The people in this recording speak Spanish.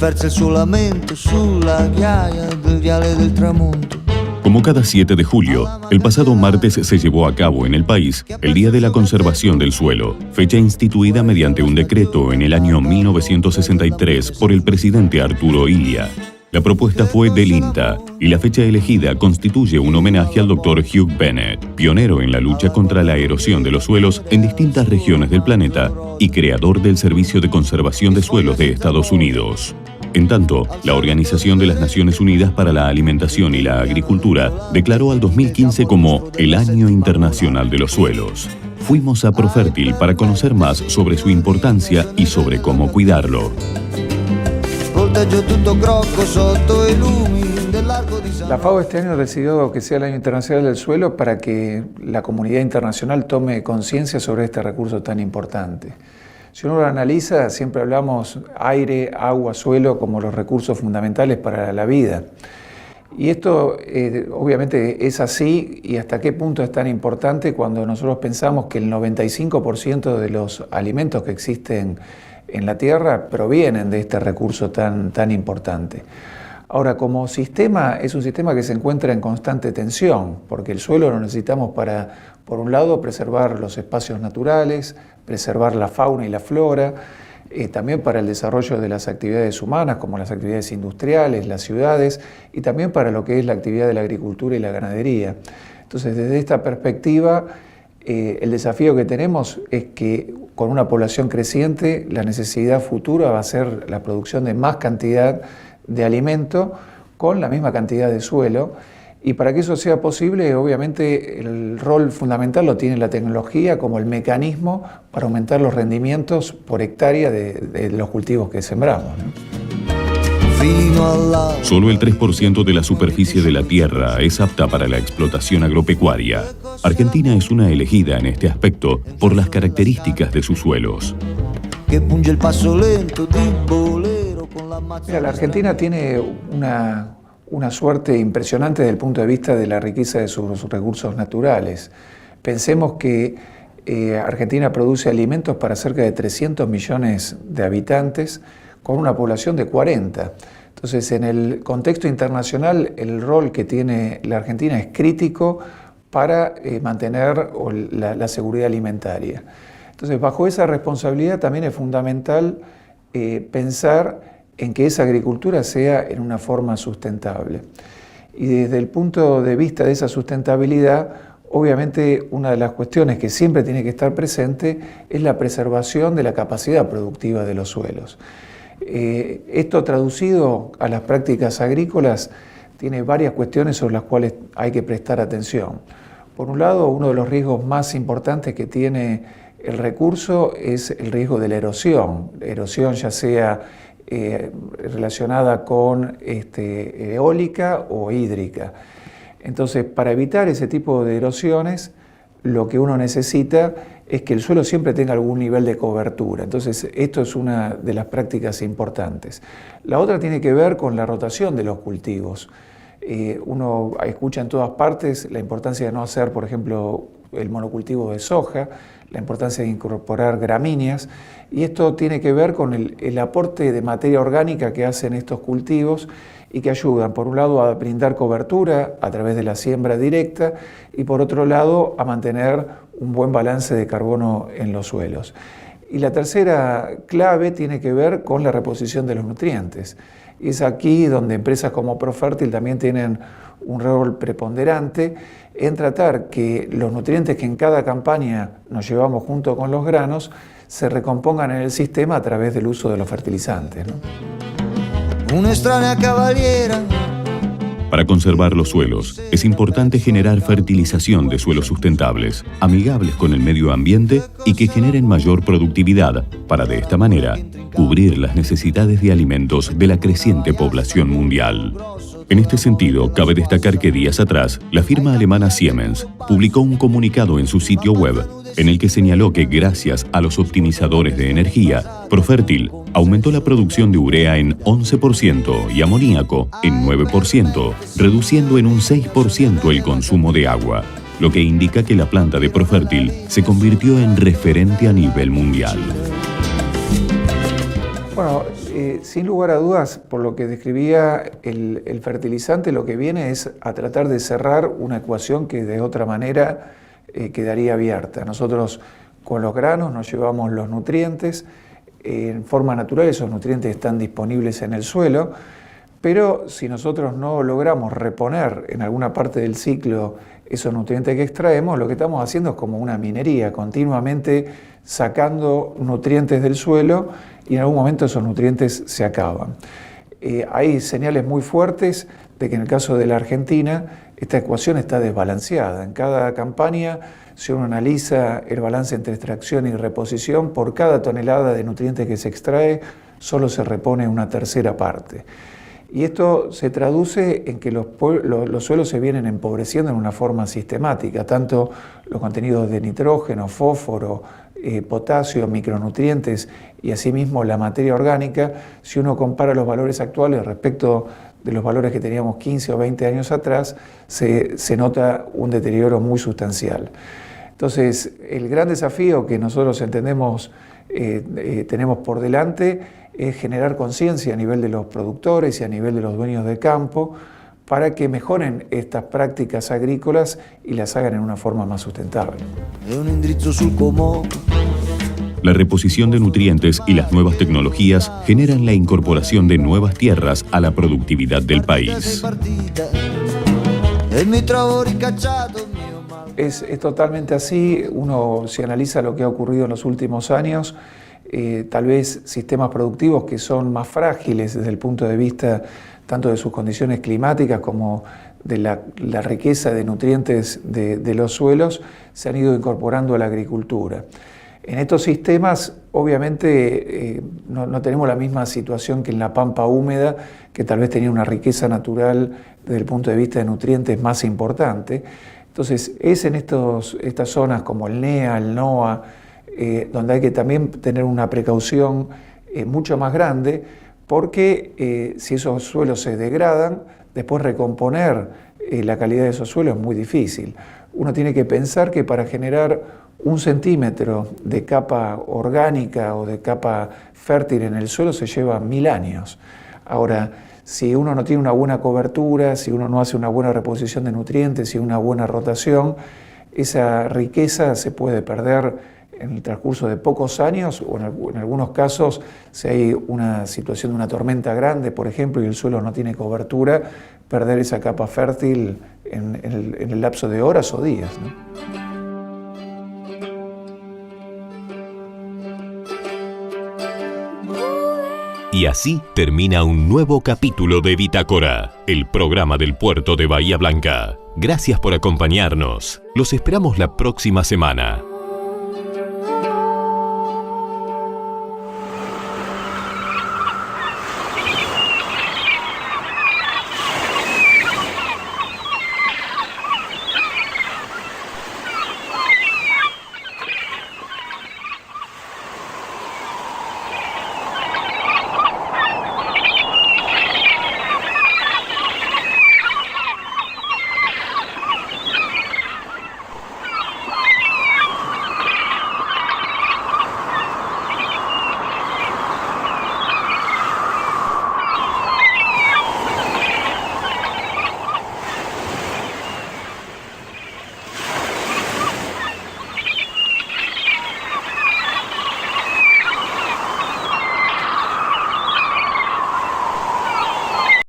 sferza il suo lamento sulla ghiaia del viale del tramonto. Como cada 7 de julio, el pasado martes se llevó a cabo en el país el Día de la Conservación del Suelo, fecha instituida mediante un decreto en el año 1963 por el presidente Arturo Illia. La propuesta fue del INTA y la fecha elegida constituye un homenaje al Dr. Hugh Bennett, pionero en la lucha contra la erosión de los suelos en distintas regiones del planeta y creador del Servicio de Conservación de Suelos de Estados Unidos. En tanto, la Organización de las Naciones Unidas para la Alimentación y la Agricultura declaró al 2015 como el Año Internacional de los Suelos. Fuimos a Profértil para conocer más sobre su importancia y sobre cómo cuidarlo. La FAO este año decidió que sea el Año Internacional del Suelo para que la comunidad internacional tome conciencia sobre este recurso tan importante. Si uno lo analiza, siempre hablamos aire, agua, suelo como los recursos fundamentales para la vida. Y esto obviamente es así, y hasta qué punto es tan importante cuando nosotros pensamos que el 95% de los alimentos que existen en la Tierra provienen de este recurso tan importante. Ahora, como sistema, es un sistema que se encuentra en constante tensión, porque el suelo lo necesitamos para, por un lado, preservar los espacios naturales, preservar la fauna y la flora, también para el desarrollo de las actividades humanas, como las actividades industriales, las ciudades, y también para lo que es la actividad de la agricultura y la ganadería. Entonces, desde esta perspectiva, el desafío que tenemos es que con una población creciente, la necesidad futura va a ser la producción de más cantidad de alimento con la misma cantidad de suelo, y para que eso sea posible, obviamente el rol fundamental lo tiene la tecnología como el mecanismo para aumentar los rendimientos por hectárea de los cultivos que sembramos, ¿no? Solo el 3% de la superficie de la Tierra es apta para la explotación agropecuaria. Argentina es una elegida en este aspecto por las características de sus suelos. Mira, la Argentina tiene una suerte impresionante desde el punto de vista de la riqueza de sus recursos naturales. Pensemos que Argentina produce alimentos para cerca de 300 millones de habitantes con una población de 40. Entonces, en el contexto internacional, el rol que tiene la Argentina es crítico para mantener la seguridad alimentaria. Entonces, bajo esa responsabilidad también es fundamental pensar en que esa agricultura sea en una forma sustentable. Y desde el punto de vista de esa sustentabilidad, obviamente una de las cuestiones que siempre tiene que estar presente es la preservación de la capacidad productiva de los suelos. Esto traducido a las prácticas agrícolas tiene varias cuestiones sobre las cuales hay que prestar atención. Por un lado, uno de los riesgos más importantes que tiene el recurso es el riesgo de la erosión ya sea relacionada con eólica o hídrica. Entonces, para evitar ese tipo de erosiones, lo que uno necesita es que el suelo siempre tenga algún nivel de cobertura. Entonces, esto es una de las prácticas importantes. La otra tiene que ver con la rotación de los cultivos. Uno escucha en todas partes la importancia de no hacer, por ejemplo, el monocultivo de soja, la importancia de incorporar gramíneas, y esto tiene que ver con el aporte de materia orgánica que hacen estos cultivos y que ayudan, por un lado, a brindar cobertura a través de la siembra directa y, por otro lado, a mantener un buen balance de carbono en los suelos. Y la tercera clave tiene que ver con la reposición de los nutrientes. Y es aquí donde empresas como Profértil también tienen un rol preponderante en tratar que los nutrientes que en cada campaña nos llevamos junto con los granos se recompongan en el sistema a través del uso de los fertilizantes, ¿no? Una extraña caballera. Para conservar los suelos, es importante generar fertilización de suelos sustentables, amigables con el medio ambiente y que generen mayor productividad, para de esta manera cubrir las necesidades de alimentos de la creciente población mundial. En este sentido, cabe destacar que días atrás, la firma alemana Siemens publicó un comunicado en su sitio web en el que señaló que gracias a los optimizadores de energía, Profértil aumentó la producción de urea en 11% y amoníaco en 9%, reduciendo en un 6% el consumo de agua, lo que indica que la planta de Profértil se convirtió en referente a nivel mundial. Bueno, sin lugar a dudas, por lo que describía el fertilizante, lo que viene es a tratar de cerrar una ecuación que de otra manera quedaría abierta. Nosotros con los granos nos llevamos los nutrientes, en forma natural esos nutrientes están disponibles en el suelo, pero si nosotros no logramos reponer en alguna parte del ciclo esos nutrientes que extraemos, lo que estamos haciendo es como una minería, continuamente sacando nutrientes del suelo y en algún momento esos nutrientes se acaban. Hay señales muy fuertes de que en el caso de la Argentina esta ecuación está desbalanceada. En cada campaña, si uno analiza el balance entre extracción y reposición, por cada tonelada de nutrientes que se extrae, solo se repone una tercera parte. Y esto se traduce en que los suelos se vienen empobreciendo en una forma sistemática, tanto los contenidos de nitrógeno, fósforo, potasio, micronutrientes y asimismo la materia orgánica. Si uno compara los valores actuales respecto de los valores que teníamos 15 o 20 años atrás, se nota un deterioro muy sustancial. Entonces, el gran desafío que nosotros entendemos tenemos por delante es generar conciencia a nivel de los productores y a nivel de los dueños de campo para que mejoren estas prácticas agrícolas y las hagan en una forma más sustentable. La reposición de nutrientes y las nuevas tecnologías generan la incorporación de nuevas tierras a la productividad del país. Es totalmente así. Uno, si analiza lo que ha ocurrido en los últimos años, tal vez sistemas productivos que son más frágiles desde el punto de vista tanto de sus condiciones climáticas como de la riqueza de nutrientes de los suelos, se han ido incorporando a la agricultura. En estos sistemas, obviamente, no tenemos la misma situación que en la pampa húmeda, que tal vez tenía una riqueza natural desde el punto de vista de nutrientes más importante. Entonces, es en estas zonas como el NEA, el NOA, donde hay que también tener una precaución mucho más grande, porque si esos suelos se degradan, después recomponer la calidad de esos suelos es muy difícil. Uno tiene que pensar que para generar 1 centímetro de capa orgánica o de capa fértil en el suelo se lleva 1000 años. Ahora, si uno no tiene una buena cobertura, si uno no hace una buena reposición de nutrientes y una buena rotación, esa riqueza se puede perder en el transcurso de pocos años o en algunos casos, si hay una situación de una tormenta grande, por ejemplo, y el suelo no tiene cobertura, perder esa capa fértil en el lapso de horas o días, ¿no? Y así termina un nuevo capítulo de Bitácora, el programa del puerto de Bahía Blanca. Gracias por acompañarnos. Los esperamos la próxima semana.